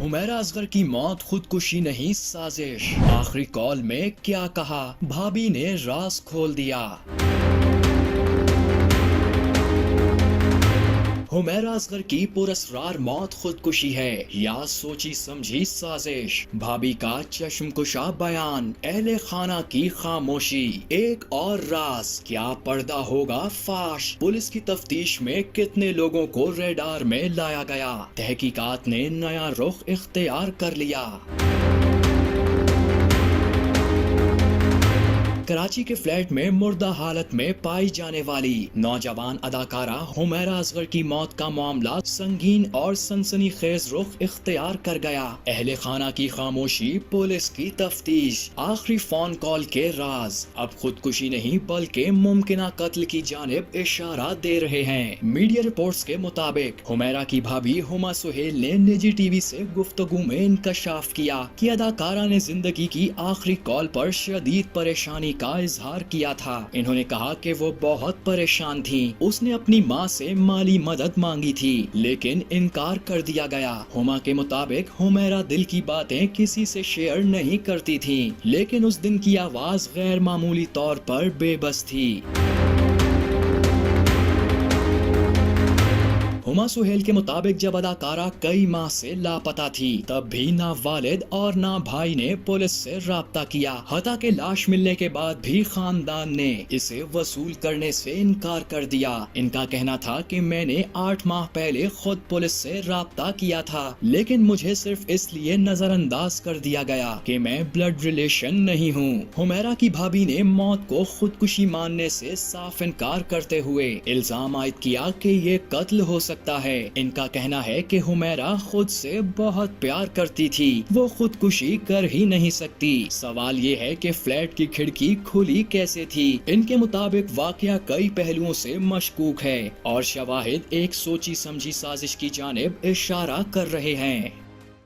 हुमैरा असगर की मौत खुदकुशी नहीं साजिश। आखिरी कॉल में क्या कहा, भाभी ने राज खोल दिया। हुमैरा असगर की पुरस्कार मौत खुदकुशी है या सोची समझी साजिश। भाभी का चश्मकुशा बयान, अहले खाना की खामोशी, एक और राज, क्या पर्दा होगा फाश। पुलिस की तफ्तीश में कितने लोगों को रेडार में लाया गया, तहकीकात ने नया रुख इख्तियार कर लिया। कराची के फ्लैट में मुर्दा हालत में पाई जाने वाली नौजवान अदाकारा हुमैरा असगर की मौत का मामला संगीन और सनसनीखेज रुख इख्तियार कर गया। अहले खाना की खामोशी, पुलिस की तफ्तीश, आखिरी फोन कॉल के राज अब खुदकुशी नहीं बल्कि मुमकिना कत्ल की जानिब इशारा दे रहे हैं। मीडिया रिपोर्ट्स के मुताबिक हुमैरा की भाभी हुमा सुहेल ने निजी टीवी से गुफ्तगू में इंकशाफ किया कि अदाकारा ने जिंदगी की आखिरी कॉल पर शदीद परेशानी का इजहार किया था। इन्होंने कहा कि वो बहुत परेशान थी, उसने अपनी मां से माली मदद मांगी थी लेकिन इनकार कर दिया गया। हुमा के मुताबिक हुमैरा दिल की बातें किसी से शेयर नहीं करती थी, लेकिन उस दिन की आवाज गैर मामूली तौर पर बेबस थी। हुमा सुहेल के मुताबिक जब अदाकारा कई माह से लापता थी तब भी ना वालिद और ना भाई ने पुलिस से राब्ता किया। हता के लाश मिलने के बाद भी खानदान ने इसे वसूल करने से इनकार कर दिया। इनका कहना था कि मैंने 8 माह पहले खुद पुलिस से राब्ता किया था, लेकिन मुझे सिर्फ इसलिए नजरअंदाज कर दिया गया कि मैं ब्लड रिलेशन नहीं हूँ। हुमैरा की भाभी ने मौत को खुदकुशी मानने से साफ इनकार करते हुए इल्जाम आयद किया कि ये कत्ल हो सकता है। इनका कहना है कि हुमैरा खुद से बहुत प्यार करती थी, वो खुदकुशी कर ही नहीं सकती। सवाल ये है कि फ्लैट की खिड़की खुली कैसे थी। इनके मुताबिक वाकया कई पहलुओं से मशकूक है और शवाहिद एक सोची समझी साजिश की जानिब इशारा कर रहे हैं।